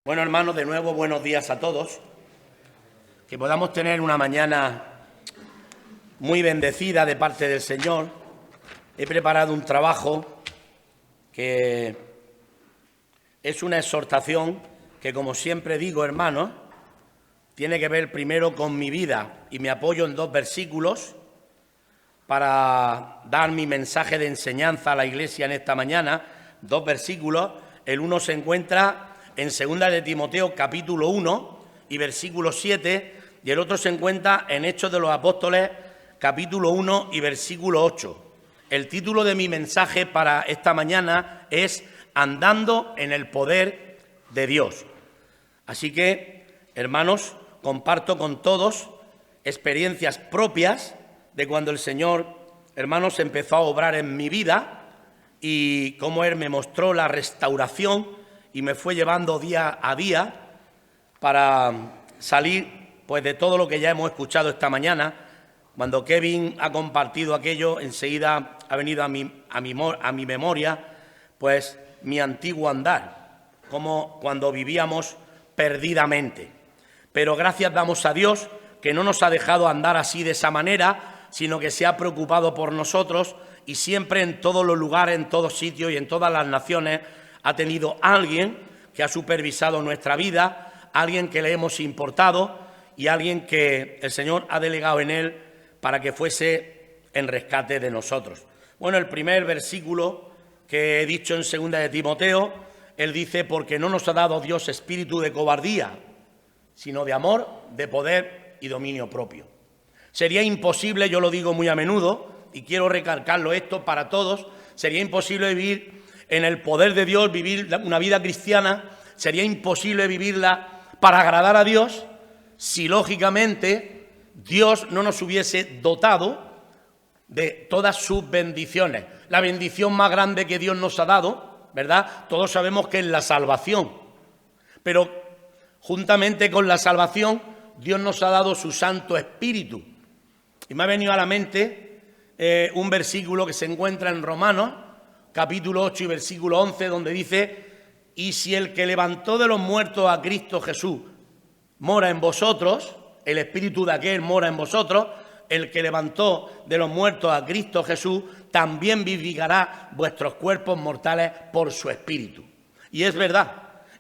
Bueno, hermanos, de nuevo buenos días a todos. Que podamos tener una mañana muy bendecida de parte del Señor. He preparado un trabajo que es una exhortación que, como siempre digo, hermanos, tiene que ver primero con mi vida y me apoyo en dos versículos para dar mi mensaje de enseñanza a la Iglesia en esta mañana. Dos versículos. El uno se encuentra en 2 de Timoteo, capítulo 1 y versículo 7, y el otro se encuentra en Hechos de los Apóstoles, capítulo 1 y versículo 8. El título de mi mensaje para esta mañana es Andando en el poder de Dios. Así que, hermanos, comparto con todos experiencias propias de cuando el Señor, hermanos, empezó a obrar en mi vida y cómo Él me mostró la restauración y me fue llevando día a día para salir pues de todo lo que ya hemos escuchado esta mañana. Cuando Kevin ha compartido aquello, enseguida ha venido a mi memoria pues mi antiguo andar, como cuando vivíamos perdidamente. Pero gracias damos a Dios que no nos ha dejado andar así de esa manera, sino que se ha preocupado por nosotros y siempre en todos los lugares, en todos sitios y en todas las naciones ha tenido alguien que ha supervisado nuestra vida, alguien que le hemos importado y alguien que el Señor ha delegado en él para que fuese en rescate de nosotros. Bueno, el primer versículo que he dicho en 2 de Timoteo, él dice, porque no nos ha dado Dios espíritu de cobardía, sino de amor, de poder y dominio propio. Sería imposible, yo lo digo muy a menudo, y quiero recalcarlo esto para todos, sería imposible vivir en el poder de Dios, vivir una vida cristiana, sería imposible vivirla para agradar a Dios si, lógicamente, Dios no nos hubiese dotado de todas sus bendiciones. La bendición más grande que Dios nos ha dado, ¿verdad? Todos sabemos que es la salvación. Pero, juntamente con la salvación, Dios nos ha dado su Santo Espíritu. Y me ha venido a la mente un versículo que se encuentra en Romanos, capítulo 8 y versículo 11, donde dice, y si el que levantó de los muertos a Cristo Jesús mora en vosotros, el espíritu de aquel mora en vosotros, el que levantó de los muertos a Cristo Jesús también vivificará vuestros cuerpos mortales por su espíritu. Y es verdad,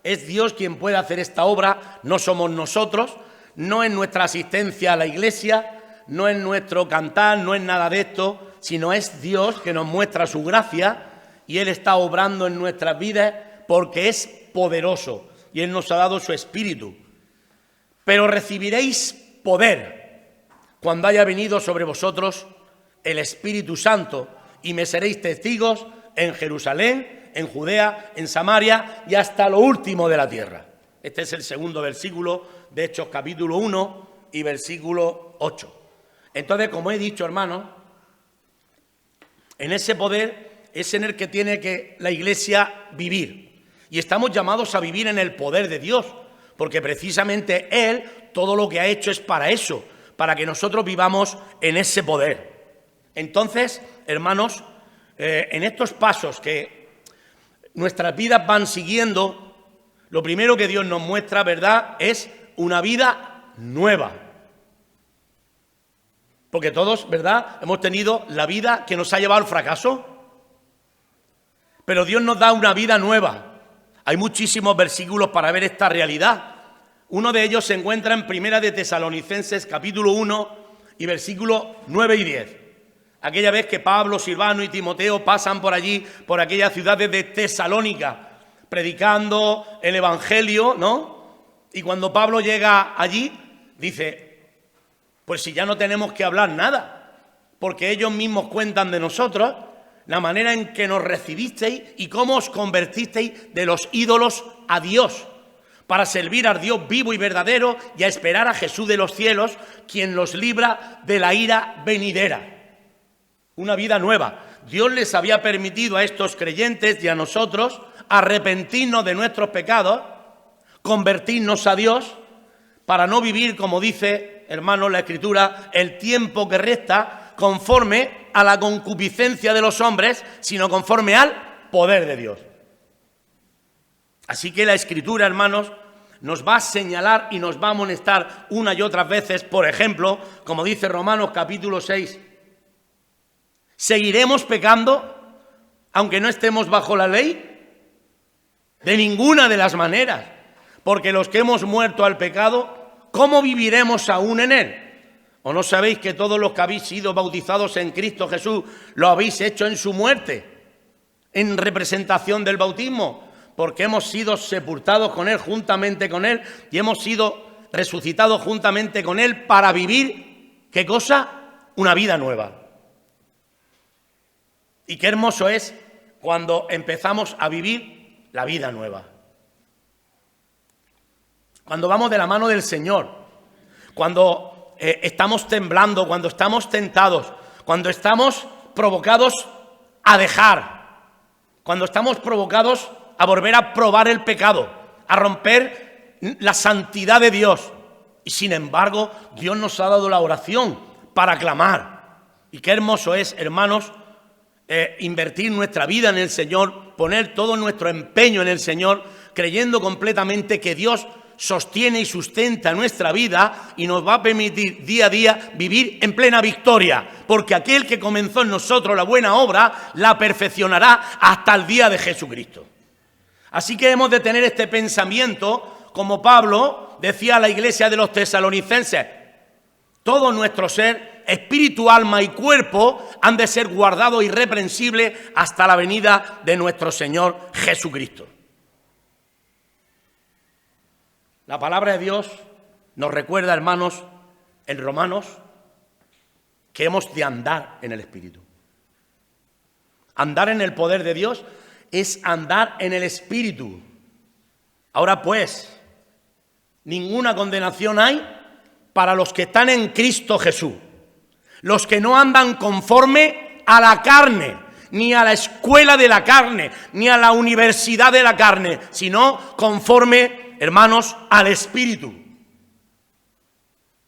es Dios quien puede hacer esta obra, no somos nosotros, no es nuestra asistencia a la iglesia, no es nuestro cantar, no es nada de esto, sino es Dios que nos muestra su gracia y Él está obrando en nuestras vidas porque es poderoso y Él nos ha dado su espíritu. Pero recibiréis poder cuando haya venido sobre vosotros el Espíritu Santo y me seréis testigos en Jerusalén, en Judea, en Samaria y hasta lo último de la tierra. Este es el segundo versículo de Hechos capítulo 1 y versículo 8. Entonces, como he dicho, hermanos, en ese poder es en el que tiene que la Iglesia vivir. Y estamos llamados a vivir en el poder de Dios, porque precisamente Él todo lo que ha hecho es para eso, para que nosotros vivamos en ese poder. Entonces, hermanos, en estos pasos que nuestras vidas van siguiendo, lo primero que Dios nos muestra, ¿verdad?, es una vida nueva. Porque todos, ¿verdad?, hemos tenido la vida que nos ha llevado al fracaso. Pero Dios nos da una vida nueva. Hay muchísimos versículos para ver esta realidad. Uno de ellos se encuentra en 1 de Tesalonicenses, capítulo 1 y versículos 9 y 10. Aquella vez que Pablo, Silvano y Timoteo pasan por allí, por aquellas ciudades de Tesalónica, predicando el Evangelio, ¿no? Y cuando Pablo llega allí, dice, pues si ya no tenemos que hablar nada, porque ellos mismos cuentan de nosotros, la manera en que nos recibisteis y cómo os convertisteis de los ídolos a Dios, para servir al Dios vivo y verdadero y a esperar a Jesús de los cielos, quien los libra de la ira venidera. Una vida nueva. Dios les había permitido a estos creyentes y a nosotros arrepentirnos de nuestros pecados, convertirnos a Dios, para no vivir, como dice, hermanos, la Escritura, el tiempo que resta conforme a la concupiscencia de los hombres, sino conforme al poder de Dios. Así que la Escritura, hermanos, nos va a señalar y nos va a amonestar una y otras veces. Por ejemplo, como dice Romanos capítulo 6, ¿seguiremos pecando aunque no estemos bajo la ley? De ninguna de las maneras, porque los que hemos muerto al pecado, ¿cómo viviremos aún en él? ¿O no sabéis que todos los que habéis sido bautizados en Cristo Jesús lo habéis hecho en su muerte, en representación del bautismo? Porque hemos sido sepultados con Él, juntamente con Él, y hemos sido resucitados juntamente con Él para vivir, ¿qué cosa? Una vida nueva. Y qué hermoso es cuando empezamos a vivir la vida nueva. Cuando vamos de la mano del Señor, cuando estamos temblando, cuando estamos tentados, cuando estamos provocados a dejar, cuando estamos provocados a volver a probar el pecado, a romper la santidad de Dios. Y sin embargo, Dios nos ha dado la oración para clamar. Y qué hermoso es, hermanos, invertir nuestra vida en el Señor, poner todo nuestro empeño en el Señor, creyendo completamente que Dios sostiene y sustenta nuestra vida y nos va a permitir día a día vivir en plena victoria, porque aquel que comenzó en nosotros la buena obra la perfeccionará hasta el día de Jesucristo. Así que hemos de tener este pensamiento, como Pablo decía a la iglesia de los tesalonicenses: todo nuestro ser, espíritu, alma y cuerpo han de ser guardados irreprensibles hasta la venida de nuestro Señor Jesucristo. La palabra de Dios nos recuerda, hermanos, en Romanos, que hemos de andar en el Espíritu. Andar en el poder de Dios es andar en el Espíritu. Ahora pues, ninguna condenación hay para los que están en Cristo Jesús, los que no andan conforme a la carne, ni a la escuela de la carne, ni a la universidad de la carne, sino conforme, hermanos, al Espíritu.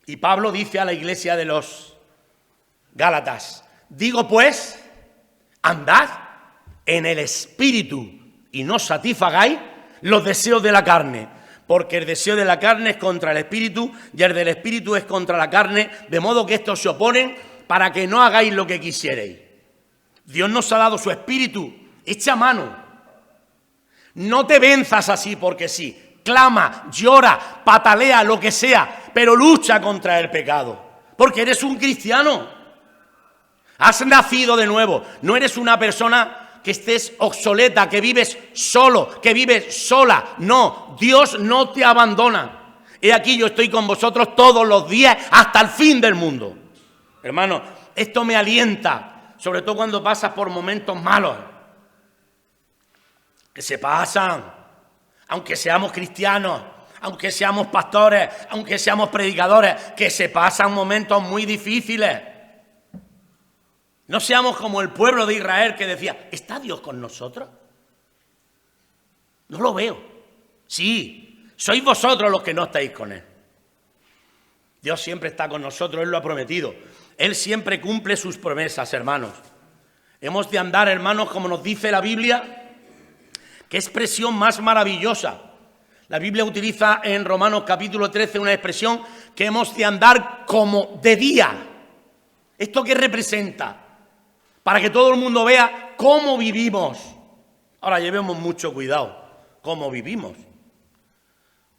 Y Pablo dice a la iglesia de los Gálatas: digo pues, andad en el Espíritu y no satisfagáis los deseos de la carne, porque el deseo de la carne es contra el Espíritu y el del Espíritu es contra la carne, de modo que estos se oponen para que no hagáis lo que quisierais. Dios nos ha dado su Espíritu, echa mano. No te venzas así porque sí. Clama, llora, patalea, lo que sea, pero lucha contra el pecado, porque eres un cristiano. Has nacido de nuevo, no eres una persona que estés obsoleta, que vives solo, que vives sola. No, Dios no te abandona. He aquí, yo estoy con vosotros todos los días hasta el fin del mundo. Hermano, esto me alienta, sobre todo cuando pasas por momentos malos, que se pasan. Aunque seamos cristianos, aunque seamos pastores, aunque seamos predicadores, que se pasan momentos muy difíciles. No seamos como el pueblo de Israel que decía: ¿está Dios con nosotros? No lo veo. Sí, sois vosotros los que no estáis con Él. Dios siempre está con nosotros, Él lo ha prometido. Él siempre cumple sus promesas, hermanos. Hemos de andar, hermanos, como nos dice la Biblia. ¡Qué expresión más maravillosa! La Biblia utiliza en Romanos capítulo 13 una expresión que hemos de andar como de día. ¿Esto qué representa? Para que todo el mundo vea cómo vivimos. Ahora llevemos mucho cuidado cómo vivimos.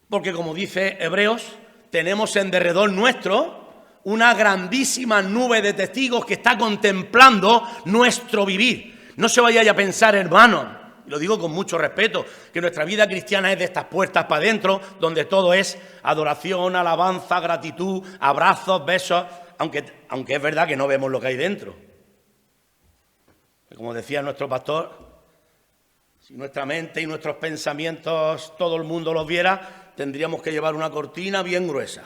Porque como dice Hebreos, tenemos en derredor nuestro una grandísima nube de testigos que está contemplando nuestro vivir. No se vaya a pensar, hermano, lo digo con mucho respeto, que nuestra vida cristiana es de estas puertas para adentro, donde todo es adoración, alabanza, gratitud, abrazos, besos, aunque es verdad que no vemos lo que hay dentro. Como decía nuestro pastor, si nuestra mente y nuestros pensamientos todo el mundo los viera, tendríamos que llevar una cortina bien gruesa.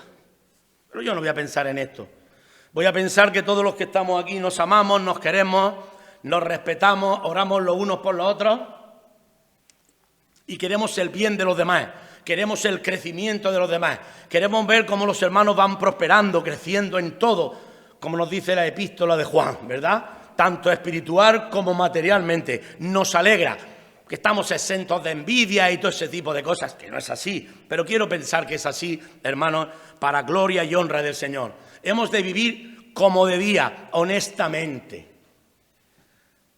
Pero yo no voy a pensar en esto. Voy a pensar que todos los que estamos aquí nos amamos, nos queremos, nos respetamos, oramos los unos por los otros y queremos el bien de los demás, queremos el crecimiento de los demás, queremos ver cómo los hermanos van prosperando, creciendo en todo, como nos dice la epístola de Juan, ¿verdad? Tanto espiritual como materialmente. Nos alegra. que estamos exentos de envidia y todo ese tipo de cosas, que no es así, pero quiero pensar que es así, hermanos, para gloria y honra del Señor. Hemos de vivir como de día, honestamente.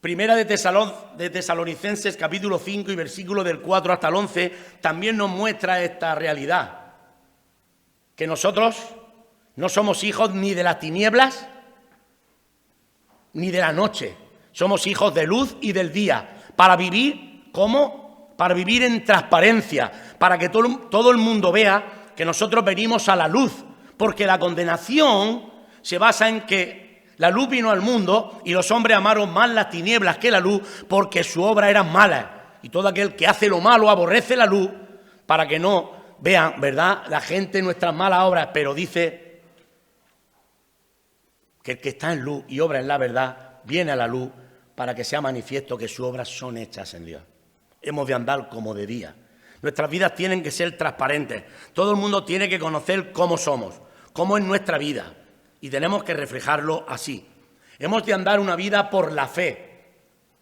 Primera de Tesalonicenses, capítulo 5 y versículo del 4 hasta el 11, también nos muestra esta realidad, que nosotros no somos hijos ni de las tinieblas ni de la noche, somos hijos de luz y del día, para vivir, ¿cómo? Para vivir en transparencia, para que todo el mundo vea que nosotros venimos a la luz, porque la condenación se basa en que la luz vino al mundo y los hombres amaron más las tinieblas que la luz porque su obra era mala. Y todo aquel que hace lo malo aborrece la luz para que no vean, ¿verdad?, la gente nuestras malas obras, pero dice que el que está en luz y obra en la verdad viene a la luz para que sea manifiesto que sus obras son hechas en Dios. Hemos de andar como de día. Nuestras vidas tienen que ser transparentes. Todo el mundo tiene que conocer cómo somos, cómo es nuestra vida, y tenemos que reflejarlo así. Hemos de andar una vida por la fe.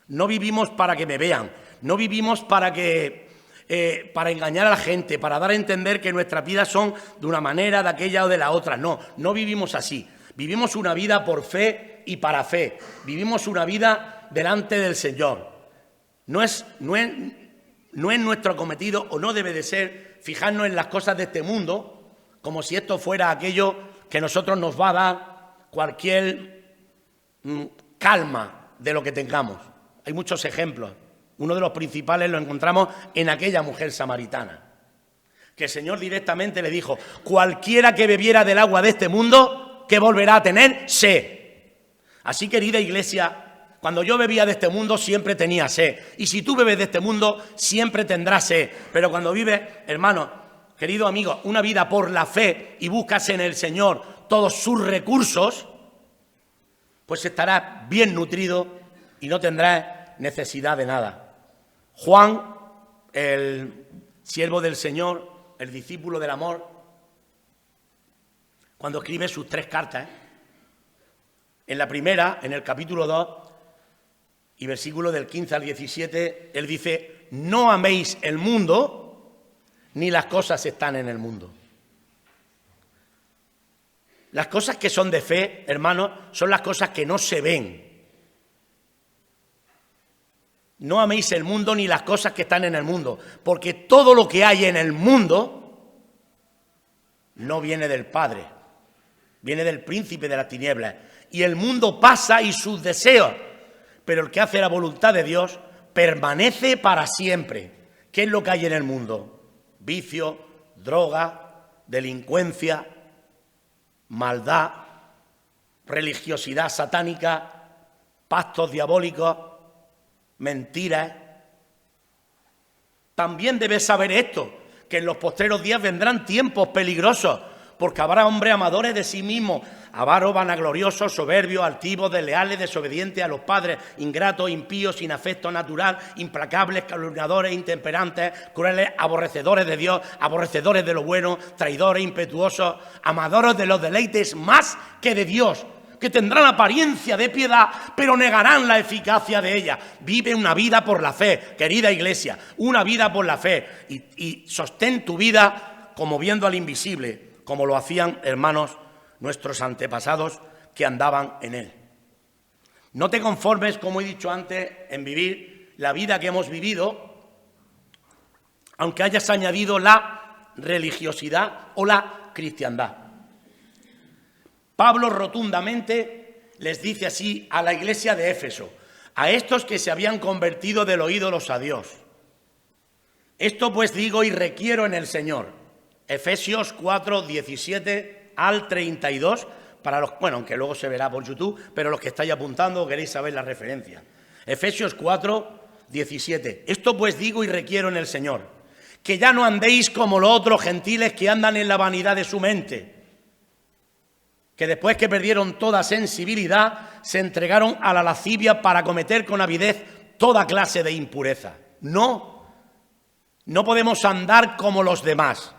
No vivimos para que me vean, no vivimos para engañar a la gente, para dar a entender que nuestras vidas son de una manera, de aquella o de la otra. No, no vivimos así. Vivimos una vida por fe y para fe. Vivimos una vida delante del Señor. No es nuestro cometido, o no debe de ser, fijarnos en las cosas de este mundo, como si esto fuera aquello que a nosotros nos va a dar cualquier calma de lo que tengamos. Hay muchos ejemplos. Uno de los principales lo encontramos en aquella mujer samaritana, que el Señor directamente le dijo: cualquiera que bebiera del agua de este mundo, que volverá a tener sed. Así, querida iglesia, cuando yo bebía de este mundo siempre tenía sed. Y si tú bebes de este mundo siempre tendrás sed. Pero cuando vives, hermano, querido amigo, una vida por la fe y buscas en el Señor todos sus recursos, pues estarás bien nutrido y no tendrás necesidad de nada. Juan, el siervo del Señor, el discípulo del amor, cuando escribe sus 3 cartas, en la primera, en el capítulo 2, y versículo del 15 al 17, él dice: no améis el mundo, ni las cosas que están en el mundo. Las cosas que son de fe, hermanos, son las cosas que no se ven. No améis el mundo ni las cosas que están en el mundo, porque todo lo que hay en el mundo no viene del Padre, viene del príncipe de las tinieblas. Y el mundo pasa y sus deseos, pero el que hace la voluntad de Dios permanece para siempre. ¿Qué es lo que hay en el mundo? Vicio, droga, delincuencia, maldad, religiosidad satánica, pactos diabólicos, mentiras. También debes saber esto, que en los postreros días vendrán tiempos peligrosos, porque habrá hombres amadores de sí mismos, avaros, vanagloriosos, soberbios, altivos, desleales, desobedientes a los padres, ingratos, impíos, sin afecto natural, implacables, calumniadores, intemperantes, crueles, aborrecedores de Dios, aborrecedores de lo bueno, traidores, impetuosos, amadores de los deleites más que de Dios, que tendrán apariencia de piedad, pero negarán la eficacia de ella. Vive una vida por la fe, querida iglesia, una vida por la fe, y sostén tu vida como viendo al invisible, como lo hacían, hermanos, nuestros antepasados que andaban en él. No te conformes, como he dicho antes, en vivir la vida que hemos vivido, aunque hayas añadido la religiosidad o la cristiandad. Pablo rotundamente les dice así a la iglesia de Éfeso, a estos que se habían convertido de los ídolos a Dios: esto pues digo y requiero en el Señor. Efesios 4, 17 al 32, para los, bueno, aunque luego se verá por YouTube, pero los que estáis apuntando queréis saber la referencia. Efesios 4, 17. Esto pues digo y requiero en el Señor, que ya no andéis como los otros gentiles que andan en la vanidad de su mente, que después que perdieron toda sensibilidad, se entregaron a la lascivia para cometer con avidez toda clase de impureza. No podemos andar como los demás.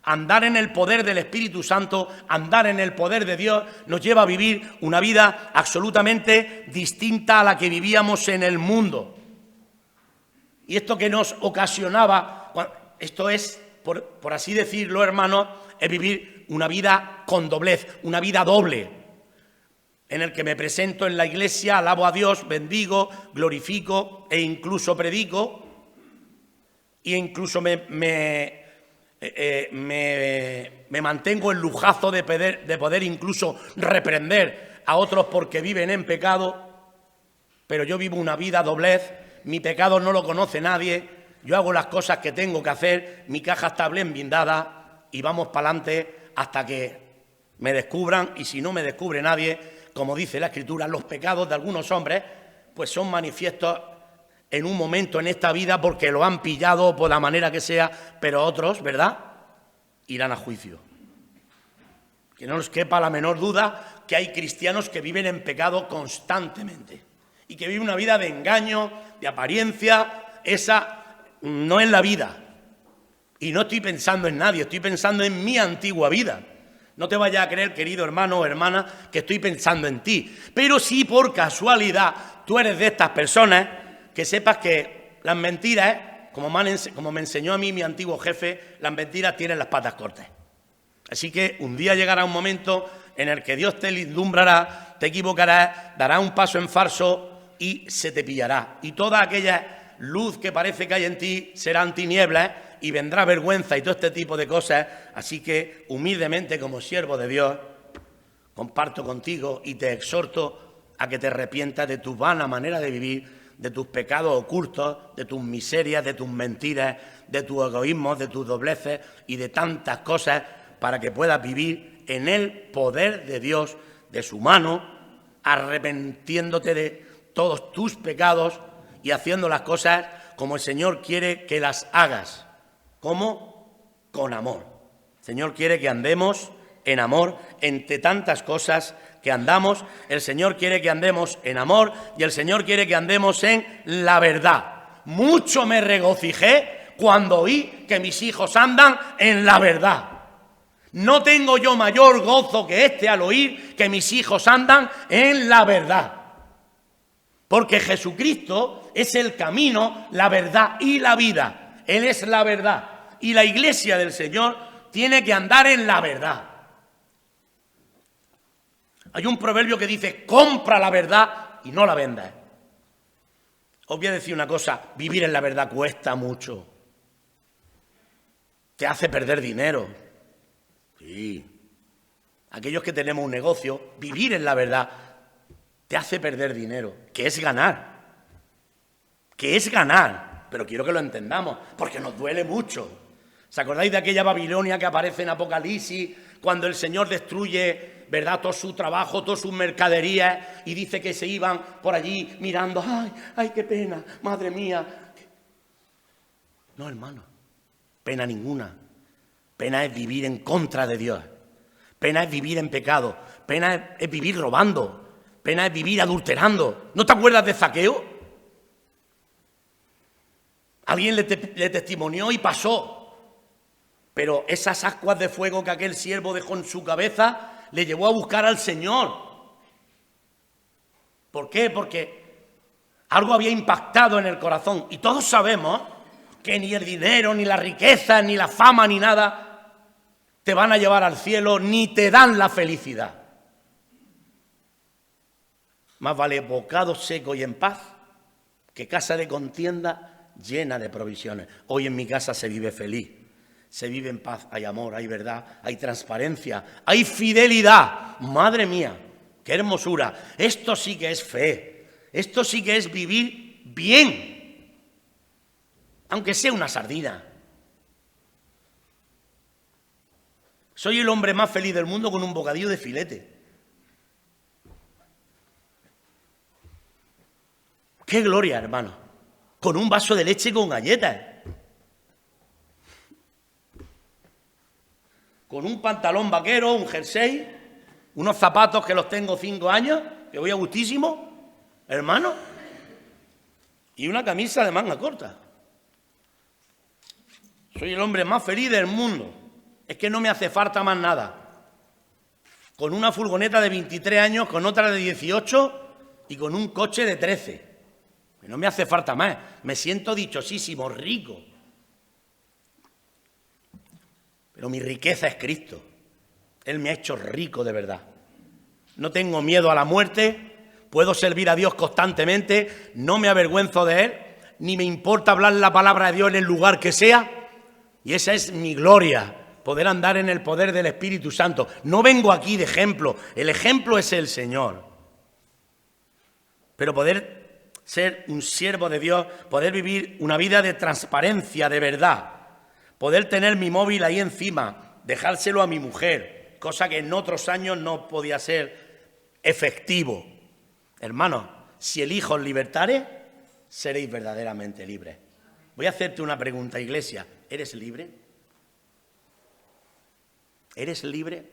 Andar en el poder del Espíritu Santo, andar en el poder de Dios, nos lleva a vivir una vida absolutamente distinta a la que vivíamos en el mundo. Y esto que nos ocasionaba, esto es, por así decirlo, hermanos, es vivir una vida con doblez, una vida doble, en el que me presento en la iglesia, alabo a Dios, bendigo, glorifico e incluso predico, e incluso me mantengo en lujazo de poder incluso reprender a otros porque viven en pecado, pero yo vivo una vida doblez, mi pecado no lo conoce nadie, yo hago las cosas que tengo que hacer, mi caja está bien blindada y vamos para adelante hasta que me descubran, y si no me descubre nadie, como dice la Escritura, los pecados de algunos hombres pues son manifiestos en un momento en esta vida porque lo han pillado por la manera que sea, pero otros, ¿verdad?, irán a juicio. Que no nos quepa la menor duda que hay cristianos que viven en pecado constantemente y que viven una vida de engaño, de apariencia. Esa no es la vida. Y no estoy pensando en nadie, estoy pensando en mi antigua vida. No te vayas a creer, querido hermano o hermana, que estoy pensando en ti. Pero si por casualidad tú eres de estas personas, que sepas que las mentiras, como me enseñó a mí mi antiguo jefe, las mentiras tienen las patas cortas. Así que un día llegará un momento en el que Dios te alumbrará, te equivocarás, dará un paso en falso y se te pillará. Y toda aquella luz que parece que hay en ti serán tinieblas y vendrá vergüenza y todo este tipo de cosas. Así que humildemente, como siervo de Dios, comparto contigo y te exhorto a que te arrepientas de tu vana manera de vivir, de tus pecados ocultos, de tus miserias, de tus mentiras, de tus egoísmos, de tus dobleces y de tantas cosas, para que puedas vivir en el poder de Dios, de su mano, arrepintiéndote de todos tus pecados y haciendo las cosas como el Señor quiere que las hagas. ¿Cómo? Con amor. El Señor quiere que andemos en amor entre tantas cosas que andamos. El Señor quiere que andemos en amor y el Señor quiere que andemos en la verdad. Mucho me regocijé cuando oí que mis hijos andan en la verdad. No tengo yo mayor gozo que este al oír que mis hijos andan en la verdad. Porque Jesucristo es el camino, la verdad y la vida. Él es la verdad. Y la iglesia del Señor tiene que andar en la verdad. Hay un proverbio que dice, compra la verdad y no la vendas. Os voy a decir una cosa, vivir en la verdad cuesta mucho. Te hace perder dinero. Sí. Aquellos que tenemos un negocio, vivir en la verdad te hace perder dinero, que es ganar. Que es ganar. Pero quiero que lo entendamos, porque nos duele mucho. ¿Os acordáis de aquella Babilonia que aparece en Apocalipsis, cuando el Señor destruye, ¿verdad?, todo su trabajo, todas sus mercaderías, y dice que se iban por allí mirando, ¡ay, qué pena, madre mía! No, hermano, pena ninguna. Pena es vivir en contra de Dios. Pena es vivir en pecado. Pena es vivir robando. Pena es vivir adulterando. ¿No te acuerdas de Zaqueo? Alguien le testimonió y pasó. Pero esas ascuas de fuego que aquel siervo dejó en su cabeza le llevó a buscar al Señor. ¿Por qué? Porque algo había impactado en el corazón. Y todos sabemos que ni el dinero, ni la riqueza, ni la fama, ni nada te van a llevar al cielo, ni te dan la felicidad. Más vale bocado seco y en paz que casa de contienda llena de provisiones. Hoy en mi casa se vive feliz, se vive en paz, hay amor, hay verdad, hay transparencia, hay fidelidad. Madre mía, qué hermosura. Esto sí que es fe, esto sí que es vivir bien, aunque sea una sardina. Soy el hombre más feliz del mundo con un bocadillo de filete. ¡Qué gloria, hermano! Con un vaso de leche con galletas. Con un pantalón vaquero, un jersey, unos zapatos que los tengo 5 años, que voy a gustísimo, hermano, y una camisa de manga corta. Soy el hombre más feliz del mundo. Es que no me hace falta más nada. Con una furgoneta de 23 años, con otra de 18 y con un coche de 13. No me hace falta más. Me siento dichosísimo, rico. Pero mi riqueza es Cristo. Él me ha hecho rico de verdad. No tengo miedo a la muerte, puedo servir a Dios constantemente, no me avergüenzo de Él, ni me importa hablar la palabra de Dios en el lugar que sea. Y esa es mi gloria, poder andar en el poder del Espíritu Santo. No vengo aquí de ejemplo, el ejemplo es el Señor. Pero poder ser un siervo de Dios, poder vivir una vida de transparencia, de verdad, poder tener mi móvil ahí encima, dejárselo a mi mujer, cosa que en otros años no podía ser efectivo. Hermanos, si el Hijo os libertare, seréis verdaderamente libres. Voy a hacerte una pregunta, iglesia. ¿Eres libre? ¿Eres libre?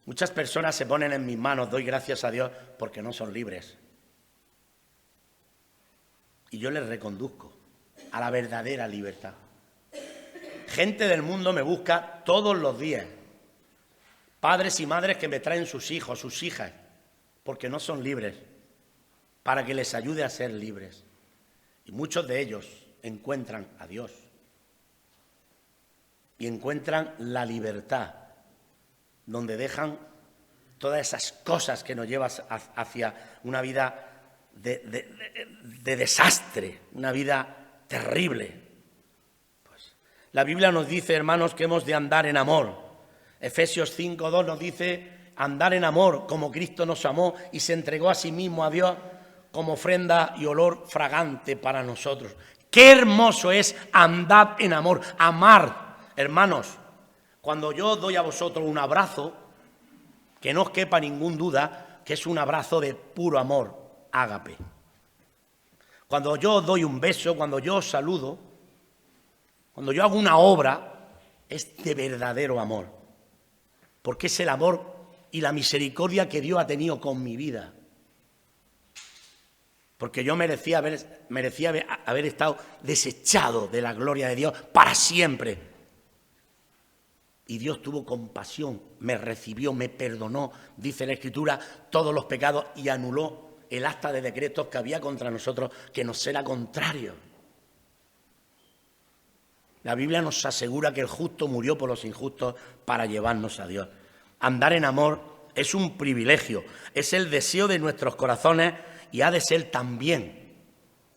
Muchas personas se ponen en mis manos, doy gracias a Dios, porque no son libres. Y yo les reconduzco a la verdadera libertad. Gente del mundo me busca todos los días. Padres y madres que me traen sus hijos, sus hijas, porque no son libres, para que les ayude a ser libres. Y muchos de ellos encuentran a Dios y encuentran la libertad, donde dejan todas esas cosas que nos llevan hacia una vida de desastre, una vida terrible. Pues, la Biblia nos dice, hermanos, que hemos de andar en amor. Efesios 5:2 nos dice andar en amor como Cristo nos amó y se entregó a sí mismo a Dios como ofrenda y olor fragante para nosotros. Qué hermoso es andar en amor, amar. Hermanos, cuando yo doy a vosotros un abrazo, que no os quepa ningún duda que es un abrazo de puro amor, ágape. Cuando yo os doy un beso, cuando yo os saludo, cuando yo hago una obra, es de verdadero amor. Porque es el amor y la misericordia que Dios ha tenido con mi vida. Porque yo merecía haber estado desechado de la gloria de Dios para siempre. Y Dios tuvo compasión, me recibió, me perdonó, dice la Escritura, todos los pecados y anuló el acta de decretos que había contra nosotros, que nos era contrario. La Biblia nos asegura que el justo murió por los injustos para llevarnos a Dios. Andar en amor es un privilegio, es el deseo de nuestros corazones y ha de ser también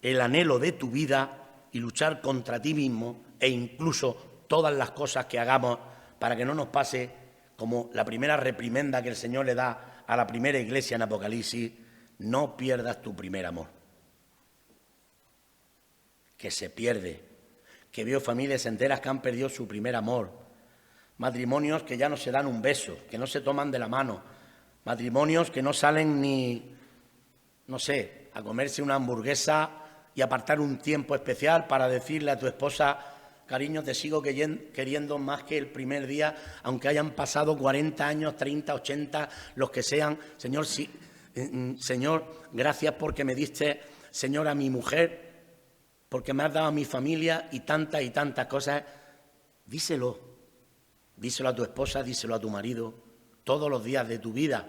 el anhelo de tu vida y luchar contra ti mismo e incluso todas las cosas que hagamos para que no nos pase como la primera reprimenda que el Señor le da a la primera iglesia en Apocalipsis: no pierdas tu primer amor. Que se pierde, que veo familias enteras que han perdido su primer amor, matrimonios que ya no se dan un beso, que no se toman de la mano, matrimonios que no salen ni, no sé, a comerse una hamburguesa y apartar un tiempo especial para decirle a tu esposa: cariño, te sigo queriendo más que el primer día, aunque hayan pasado 40 años, 30, 80, los que sean. Señor, sí, Señor, gracias porque me diste, Señor, a mi mujer, porque me has dado a mi familia y tantas cosas. Díselo a tu esposa, díselo a tu marido, todos los días de tu vida.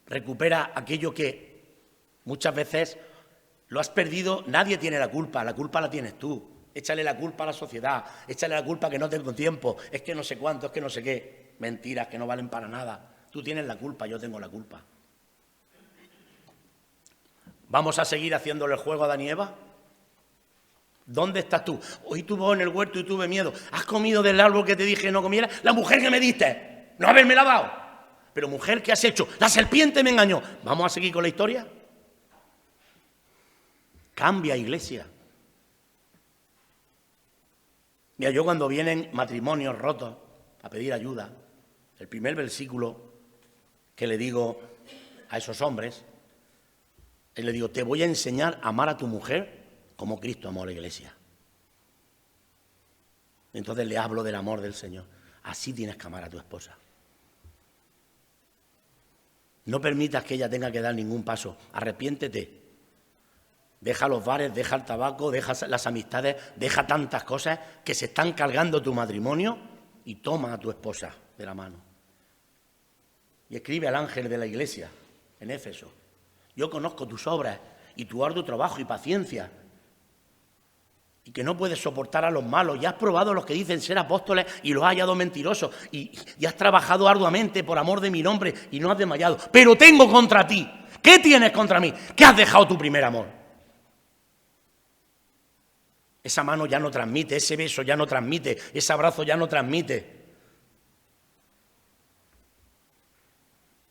Recupera aquello que muchas veces lo has perdido. Nadie tiene la culpa la tienes tú. Échale la culpa a la sociedad, échale la culpa que no tengo tiempo, es que no sé cuánto, es que no sé qué. Mentiras que no valen para nada. Tú tienes la culpa, yo tengo la culpa. ¿Vamos a seguir haciéndole el juego a Adán y Eva? ¿Dónde estás tú? Hoy estuve en el huerto y tuve miedo. ¿Has comido del árbol que te dije no comiera? La mujer que me diste, no haberme la dado. Pero mujer, ¿qué has hecho? La serpiente me engañó. ¿Vamos a seguir con la historia? Cambia, iglesia. Mira, yo cuando vienen matrimonios rotos a pedir ayuda, el primer versículo que le digo a esos hombres, le digo: te voy a enseñar a amar a tu mujer como Cristo amó a la iglesia. Entonces le hablo del amor del Señor. Así tienes que amar a tu esposa. No permitas que ella tenga que dar ningún paso. Arrepiéntete. Deja los bares, deja el tabaco, deja las amistades, deja tantas cosas que se están cargando tu matrimonio y toma a tu esposa de la mano. Y escribe al ángel de la iglesia en Éfeso. Yo conozco tus obras y tu arduo trabajo y paciencia, y que no puedes soportar a los malos, y has probado a los que dicen ser apóstoles y los has hallado mentirosos, y has trabajado arduamente por amor de mi nombre y no has desmayado. Pero tengo contra ti. ¿Qué tienes contra mí? Que has dejado tu primer amor. Esa mano ya no transmite, ese beso ya no transmite, ese abrazo ya no transmite.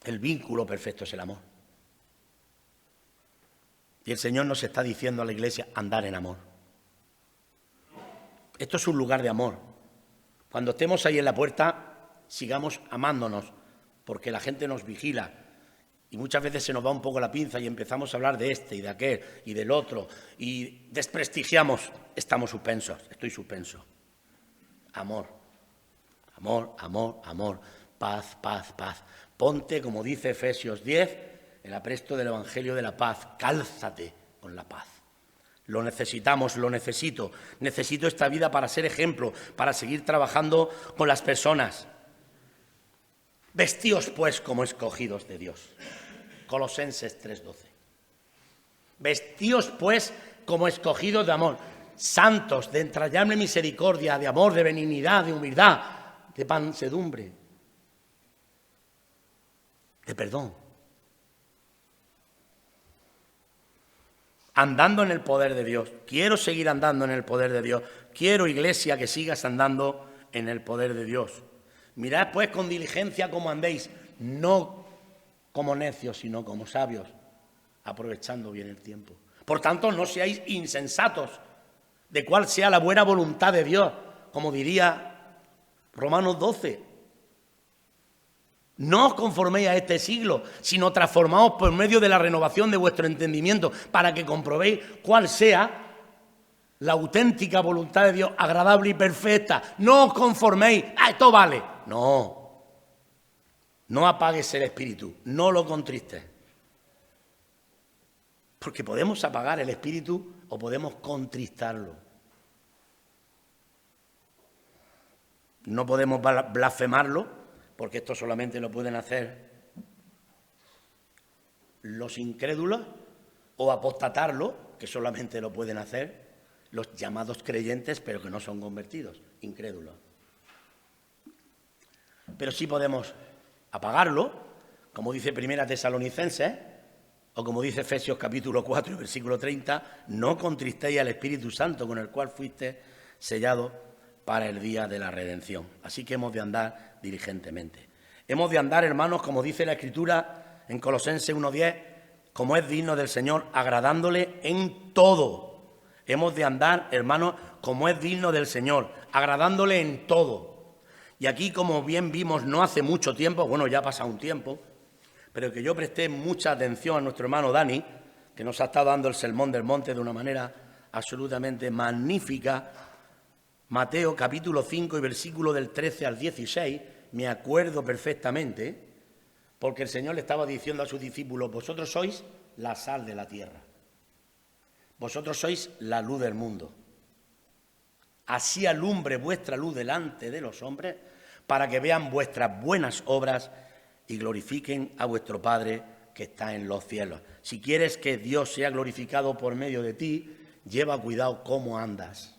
El vínculo perfecto es el amor. Y el Señor nos está diciendo a la Iglesia, andar en amor. Esto es un lugar de amor. Cuando estemos ahí en la puerta, sigamos amándonos, porque la gente nos vigila. Y muchas veces se nos va un poco la pinza y empezamos a hablar de este y de aquel y del otro y desprestigiamos. Estamos suspensos, estoy suspenso. Amor, amor, amor, amor, paz, paz, paz. Ponte, como dice Efesios 10, el apresto del Evangelio de la paz. Cálzate con la paz. Lo necesitamos, lo necesito. Necesito esta vida para ser ejemplo, para seguir trabajando con las personas. Vestíos, pues, como escogidos de Dios. Colosenses 3:12. Vestíos, pues, como escogidos de amor, santos, de entrañable misericordia, de amor, de benignidad, de humildad, de mansedumbre, de perdón. Andando en el poder de Dios. Quiero seguir andando en el poder de Dios. Quiero, Iglesia, que sigas andando en el poder de Dios. Mirad pues con diligencia cómo andéis, no como necios, sino como sabios, aprovechando bien el tiempo. Por tanto, no seáis insensatos de cuál sea la buena voluntad de Dios, como diría Romanos 12. No os conforméis a este siglo, sino transformaos por medio de la renovación de vuestro entendimiento, para que comprobéis cuál sea la auténtica voluntad de Dios, agradable y perfecta. No os conforméis, esto vale. No, no apagues el espíritu, no lo contristes. Porque podemos apagar el espíritu o podemos contristarlo. No podemos blasfemarlo, porque esto solamente lo pueden hacer los incrédulos, o apostatarlo, que solamente lo pueden hacer los llamados creyentes, pero que no son convertidos, incrédulos. Pero sí podemos apagarlo, como dice Primera Tesalonicenses, o como dice Efesios capítulo 4, versículo 30, no contristéis al Espíritu Santo, con el cual fuiste sellado para el día de la redención. Así que hemos de andar diligentemente. Hemos de andar, hermanos, como dice la Escritura en Colosenses 1:10, como es digno del Señor, agradándole en todo. Hemos de andar, hermanos, como es digno del Señor, agradándole en todo. Y aquí, como bien vimos no hace mucho tiempo, bueno, ya ha pasado un tiempo, pero que yo presté mucha atención a nuestro hermano Dani, que nos ha estado dando el sermón del monte de una manera absolutamente magnífica. Mateo capítulo 5 y versículo del 13 al 16, me acuerdo perfectamente, porque el Señor le estaba diciendo a sus discípulos, vosotros sois la sal de la tierra, vosotros sois la luz del mundo. Así alumbre vuestra luz delante de los hombres, para que vean vuestras buenas obras y glorifiquen a vuestro Padre que está en los cielos. Si quieres que Dios sea glorificado por medio de ti, lleva cuidado cómo andas.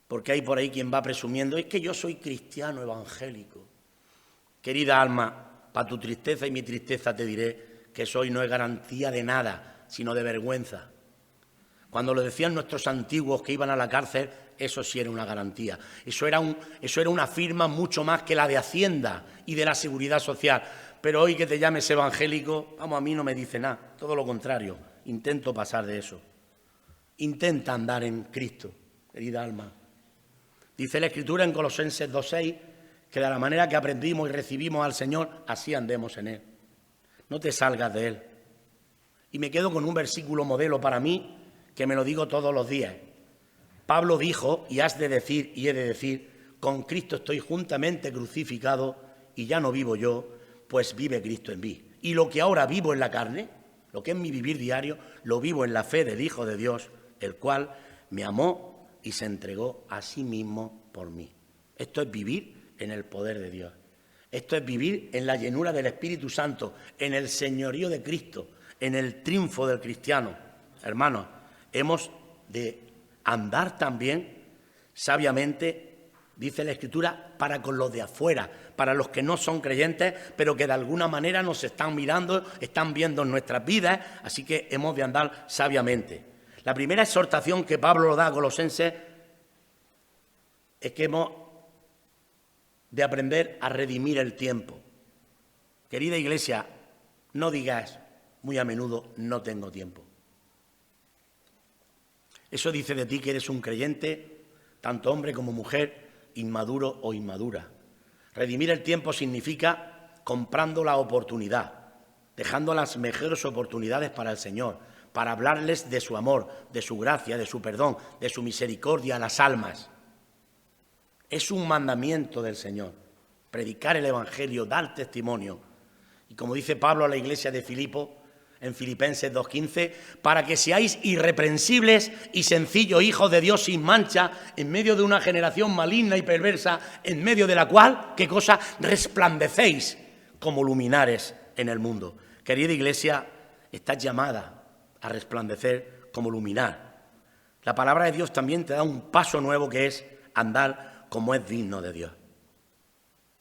Porque hay por ahí quien va presumiendo, es que yo soy cristiano evangélico. Querida alma, para tu tristeza y mi tristeza te diré que eso hoy no es garantía de nada, sino de vergüenza. Cuando lo decían nuestros antiguos que iban a la cárcel, eso sí era una garantía. Eso era una firma mucho más que la de Hacienda y de la Seguridad Social. Pero hoy que te llames evangélico, vamos, a mí no me dice nada, todo lo contrario. Intento pasar de eso. Intenta andar en Cristo, querida alma. Dice la Escritura en Colosenses 2:6 que de la manera que aprendimos y recibimos al Señor, así andemos en Él. No te salgas de Él. Y me quedo con un versículo modelo para mí, que me lo digo todos los días. Pablo dijo, y has de decir y he de decir, con Cristo estoy juntamente crucificado y ya no vivo yo, pues vive Cristo en mí. Y lo que ahora vivo en la carne, lo que es mi vivir diario, lo vivo en la fe del Hijo de Dios, el cual me amó y se entregó a sí mismo por mí. Esto es vivir en el poder de Dios. Esto es vivir en la llenura del Espíritu Santo, en el señorío de Cristo, en el triunfo del cristiano. Hermanos, hemos de andar también sabiamente, dice la Escritura, para con los de afuera, para los que no son creyentes, pero que de alguna manera nos están mirando, están viendo en nuestras vidas, así que hemos de andar sabiamente. La primera exhortación que Pablo da a Colosenses es que hemos de aprender a redimir el tiempo. Querida Iglesia, no digas muy a menudo, no tengo tiempo. Eso dice de ti que eres un creyente, tanto hombre como mujer, inmaduro o inmadura. Redimir el tiempo significa comprando la oportunidad, dejando las mejores oportunidades para el Señor, para hablarles de su amor, de su gracia, de su perdón, de su misericordia a las almas. Es un mandamiento del Señor, predicar el Evangelio, dar testimonio. Y como dice Pablo a la iglesia de Filipo, en Filipenses 2:15, para que seáis irreprensibles y sencillos hijos de Dios sin mancha, en medio de una generación maligna y perversa, en medio de la cual, ¿qué cosa? Resplandecéis como luminares en el mundo. Querida iglesia, estás llamada a resplandecer como luminar. La palabra de Dios también te da un paso nuevo que es andar como es digno de Dios.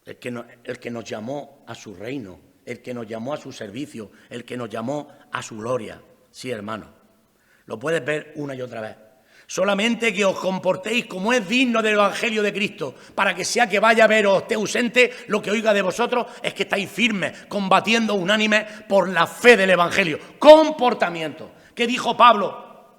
El que nos llamó a su reino, el que nos llamó a su servicio, el que nos llamó a su gloria. Sí, hermano, lo puedes ver una y otra vez. Solamente que os comportéis como es digno del Evangelio de Cristo, para que sea que vaya a ver o esté ausente, lo que oiga de vosotros es que estáis firmes, combatiendo unánimes por la fe del Evangelio. Comportamiento. ¿Qué dijo Pablo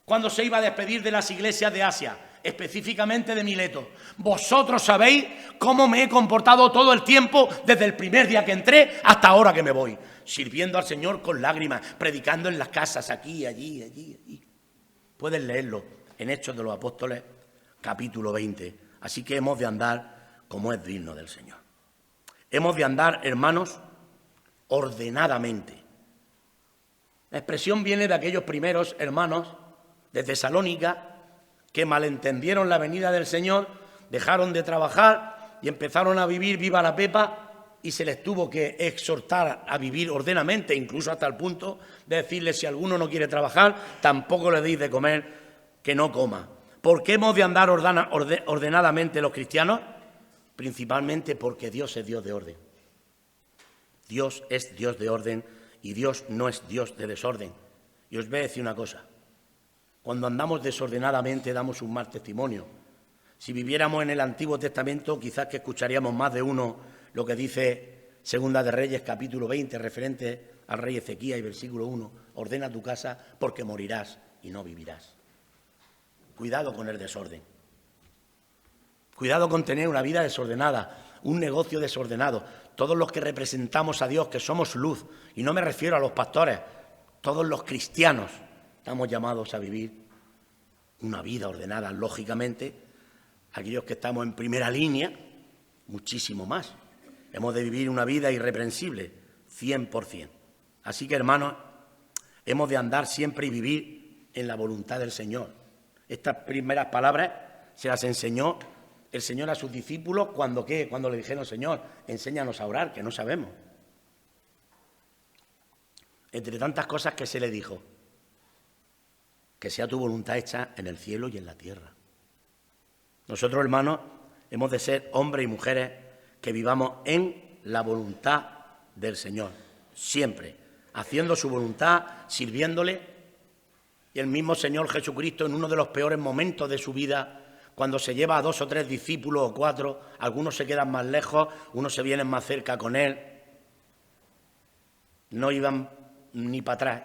cuando se iba a despedir de las iglesias de Asia? Específicamente de Mileto. Vosotros sabéis cómo me he comportado todo el tiempo, desde el primer día que entré hasta ahora que me voy, sirviendo al Señor con lágrimas, predicando en las casas, aquí, allí, allí, allí. Puedes leerlo en Hechos de los Apóstoles, capítulo 20. Así que hemos de andar como es digno del Señor. Hemos de andar, hermanos, ordenadamente. La expresión viene de aquellos primeros hermanos de Tesalónica, que malentendieron la venida del Señor, dejaron de trabajar y empezaron a vivir viva la pepa, y se les tuvo que exhortar a vivir ordenadamente, incluso hasta el punto de decirles: si alguno no quiere trabajar, tampoco le deis de comer, que no coma. ¿Por qué hemos de andar ordenadamente los cristianos? Principalmente porque Dios es Dios de orden. Dios es Dios de orden y Dios no es Dios de desorden. Y os voy a decir una cosa. Cuando andamos desordenadamente damos un mal testimonio. Si viviéramos en el Antiguo Testamento, quizás que escucharíamos más de uno lo que dice Segunda de Reyes, capítulo 20, referente al rey Ezequías y versículo 1. Ordena tu casa porque morirás y no vivirás. Cuidado con el desorden. Cuidado con tener una vida desordenada, un negocio desordenado. Todos los que representamos a Dios, que somos luz, y no me refiero a los pastores, todos los cristianos, estamos llamados a vivir una vida ordenada, lógicamente. Aquellos que estamos en primera línea, muchísimo más. Hemos de vivir una vida irreprensible, 100%. Así que, hermanos, hemos de andar siempre y vivir en la voluntad del Señor. Estas primeras palabras se las enseñó el Señor a sus discípulos cuando le dijeron: Señor, enséñanos a orar, que no sabemos. Entre tantas cosas que se le dijo: que sea tu voluntad hecha en el cielo y en la tierra. Nosotros, hermanos, hemos de ser hombres y mujeres que vivamos en la voluntad del Señor, siempre, haciendo su voluntad, sirviéndole. Y el mismo Señor Jesucristo, en uno de los peores momentos de su vida, cuando se lleva a 2 o 3 discípulos o 4, algunos se quedan más lejos, unos se vienen más cerca con él, no iban ni para atrás.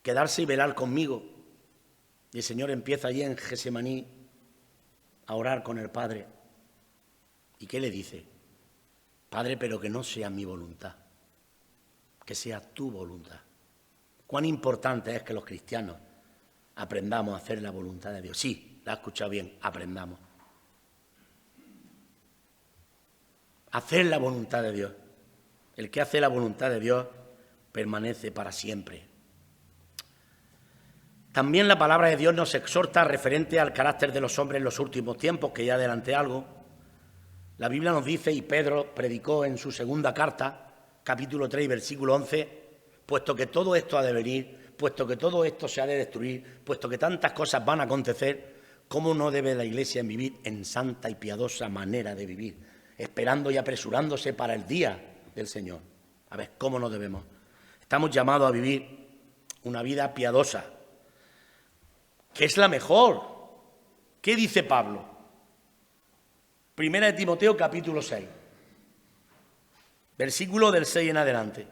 Quedarse y velar conmigo. Y el Señor empieza allí en Getsemaní a orar con el Padre. ¿Y qué le dice? Padre, pero que no sea mi voluntad, que sea tu voluntad. Cuán importante es que los cristianos aprendamos a hacer la voluntad de Dios. Sí, la has escuchado bien, aprendamos. Hacer la voluntad de Dios. El que hace la voluntad de Dios permanece para siempre. También la palabra de Dios nos exhorta referente al carácter de los hombres en los últimos tiempos, que ya adelanté algo. La Biblia nos dice, y Pedro predicó en su segunda carta, capítulo 3, versículo 11, puesto que todo esto ha de venir, puesto que todo esto se ha de destruir, puesto que tantas cosas van a acontecer, ¿cómo no debe la Iglesia vivir en santa y piadosa manera de vivir, esperando y apresurándose para el día del Señor? A ver, ¿cómo no debemos? Estamos llamados a vivir una vida piadosa, que es la mejor. ¿Qué dice Pablo? Primera de Timoteo, capítulo 6, versículo del 6 en adelante.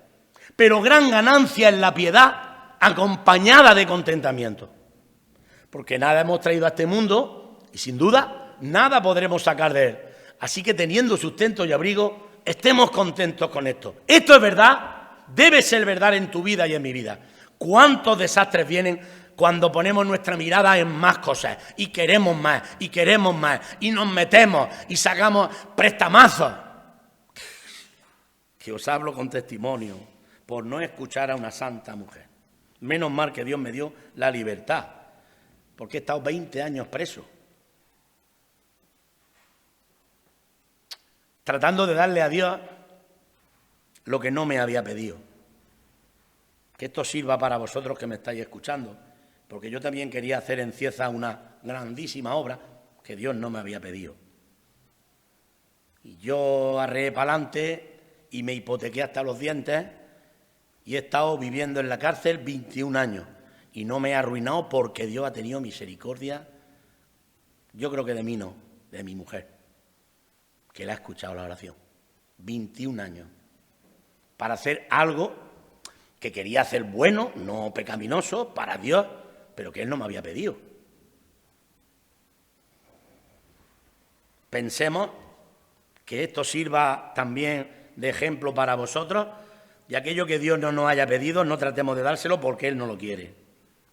Pero gran ganancia es la piedad acompañada de contentamiento. Porque nada hemos traído a este mundo y sin duda nada podremos sacar de él. Así que teniendo sustento y abrigo, estemos contentos con esto. Esto es verdad, debe ser verdad en tu vida y en mi vida. ¿Cuántos desastres vienen cuando ponemos nuestra mirada en más cosas y queremos más y nos metemos y sacamos prestamazos? Que os hablo con testimonio por no escuchar a una santa mujer. Menos mal que Dios me dio la libertad, porque he estado 20 años preso, tratando de darle a Dios lo que no me había pedido. Que esto sirva para vosotros que me estáis escuchando, porque yo también quería hacer en Cieza una grandísima obra que Dios no me había pedido. Y yo arreé para adelante y me hipotequé hasta los dientes y he estado viviendo en la cárcel 21 años y no me he arruinado porque Dios ha tenido misericordia, yo creo que de mí no, de mi mujer, que le ha escuchado la oración. 21 años para hacer algo que quería hacer bueno, no pecaminoso, para Dios, pero que Él no me había pedido. Pensemos que esto sirva también de ejemplo para vosotros, y aquello que Dios no nos haya pedido no tratemos de dárselo porque Él no lo quiere.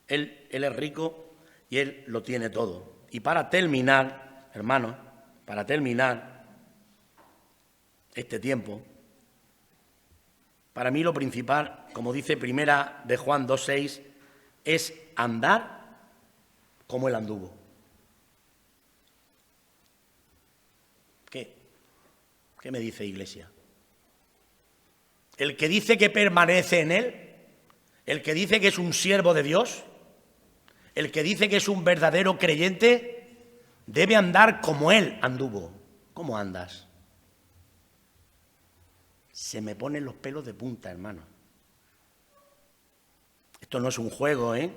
Él es rico y Él lo tiene todo. Y para terminar, hermanos, para terminar este tiempo, para mí lo principal, como dice Primera de Juan 2:6, es andar como Él anduvo. ¿Qué me dice, Iglesia? El que dice que permanece en Él, el que dice que es un siervo de Dios, el que dice que es un verdadero creyente, debe andar como Él anduvo. ¿Cómo andas? Se me ponen los pelos de punta, hermano. Esto no es un juego, ¿eh?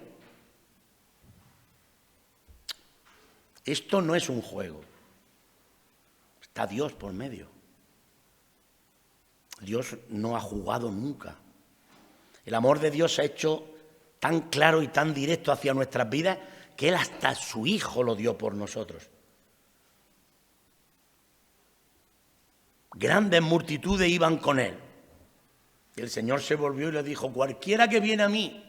Esto no es un juego. Está Dios por medio. Dios no ha jugado nunca. El amor de Dios se ha hecho tan claro y tan directo hacia nuestras vidas que Él hasta su Hijo lo dio por nosotros. Grandes multitudes iban con Él. Y el Señor se volvió y le dijo: cualquiera que viene a mí,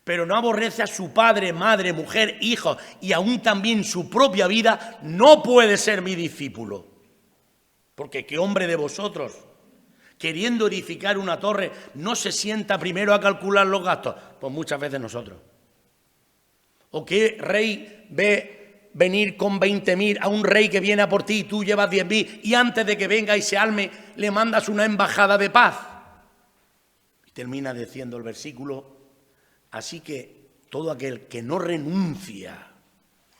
pero no aborrece a su padre, madre, mujer, hijo y aún también su propia vida, no puede ser mi discípulo. Porque ¿qué hombre de vosotros, queriendo edificar una torre, no se sienta primero a calcular los gastos? Pues muchas veces nosotros. ¿O qué rey ve venir con 20.000 a un rey que viene a por ti y tú llevas 10.000 y antes de que venga y se arme le mandas una embajada de paz? Y termina diciendo el versículo: así que todo aquel que no renuncia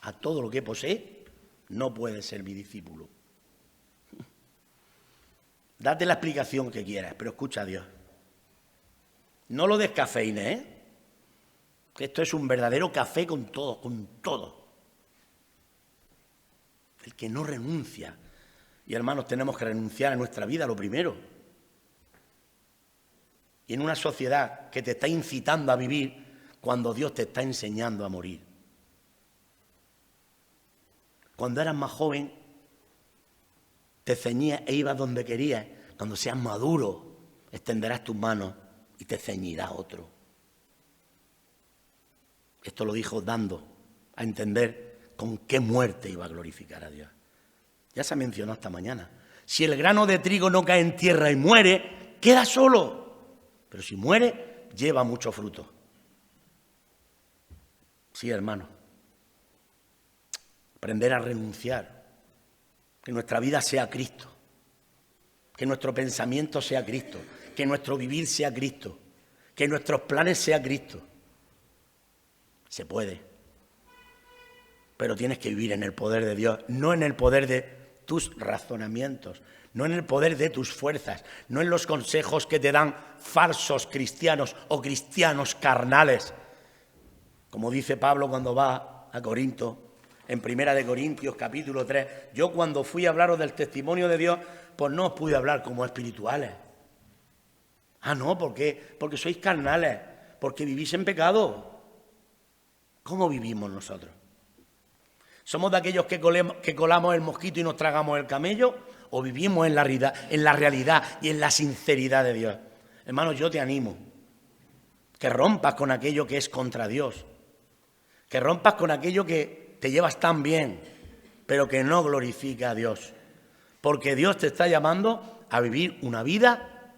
a todo lo que posee no puede ser mi discípulo. Date la explicación que quieras, pero escucha a Dios. No lo descafeines, ¿eh? Que esto es un verdadero café con todo, con todo. El que no renuncia. Y hermanos, tenemos que renunciar a nuestra vida, lo primero. Y en una sociedad que te está incitando a vivir cuando Dios te está enseñando a morir. Cuando eras más joven, te ceñías e ibas donde querías. Cuando seas maduro, extenderás tus manos y te ceñirá otro. Esto lo dijo dando a entender con qué muerte iba a glorificar a Dios. Ya se mencionó esta mañana. Si el grano de trigo no cae en tierra y muere, queda solo. Pero si muere, lleva mucho fruto. Sí, hermano. Aprender a renunciar Que nuestra vida sea Cristo. Que nuestro pensamiento sea Cristo. Que nuestro vivir sea Cristo. Que nuestros planes sean Cristo. Se puede. Pero tienes que vivir en el poder de Dios, no en el poder de tus razonamientos, no en el poder de tus fuerzas, no en los consejos que te dan falsos cristianos o cristianos carnales. Como dice Pablo cuando va a Corinto, en 1 Corintios capítulo 3, yo cuando fui a hablaros del testimonio de Dios, pues no os pude hablar como espirituales. Ah, no, ¿por qué? Porque sois carnales, porque vivís en pecado. ¿Cómo vivimos nosotros? ¿Somos de aquellos que colamos el mosquito y nos tragamos el camello? ¿O vivimos en la realidad y en la sinceridad de Dios? Hermanos, yo te animo que rompas con aquello que es contra Dios, que rompas con aquello que te llevas tan bien, pero que no glorifica a Dios. Porque Dios te está llamando a vivir una vida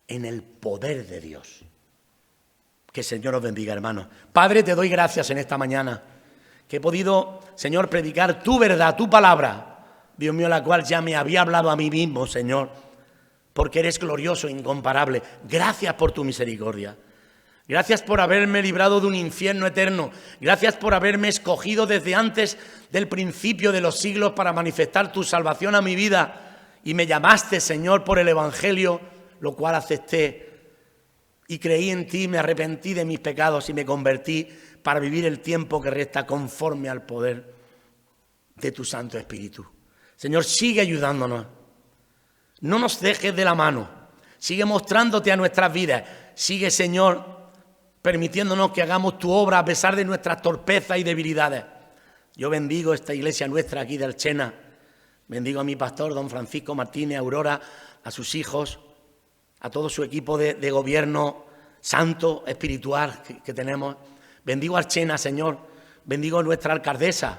en el poder de Dios. Que el Señor os bendiga, hermanos. Padre, te doy gracias en esta mañana, que he podido, Señor, predicar tu verdad, tu palabra, Dios mío, la cual ya me había hablado a mí mismo, Señor, porque eres glorioso e incomparable. Gracias por tu misericordia. Gracias por haberme librado de un infierno eterno. Gracias por haberme escogido desde antes del principio de los siglos para manifestar tu salvación a mi vida. Y me llamaste, Señor, por el Evangelio, lo cual acepté. Y creí en ti, me arrepentí de mis pecados y me convertí para vivir el tiempo que resta conforme al poder de tu Santo Espíritu. Señor, sigue ayudándonos. No nos dejes de la mano. Sigue mostrándote a nuestras vidas. Sigue, Señor, permitiéndonos que hagamos tu obra a pesar de nuestras torpezas y debilidades. Yo bendigo esta iglesia nuestra aquí de Alchena. Bendigo a mi pastor, don Francisco Martínez, a Aurora, a sus hijos, a todo su equipo de gobierno santo, espiritual que tenemos. Bendigo a Alchena, Señor. Bendigo a nuestra alcaldesa,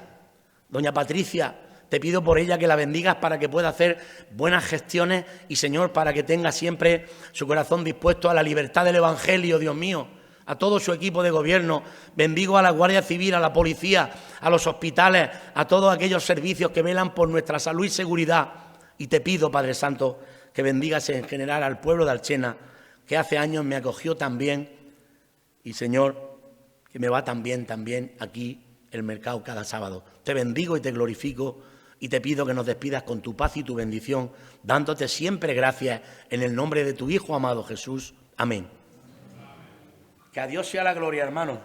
doña Patricia. Te pido por ella que la bendigas para que pueda hacer buenas gestiones y, Señor, para que tenga siempre su corazón dispuesto a la libertad del Evangelio, Dios mío. A todo su equipo de gobierno. Bendigo a la Guardia Civil, a la policía, a los hospitales, a todos aquellos servicios que velan por nuestra salud y seguridad. Y te pido, Padre Santo, que bendigas en general al pueblo de Alchena, que hace años me acogió tan bien. Y, Señor, que me va tan bien también aquí el mercado cada sábado. Te bendigo y te glorifico y te pido que nos despidas con tu paz y tu bendición, dándote siempre gracias en el nombre de tu Hijo amado Jesús. Amén. Que a Dios sea la gloria, hermanos.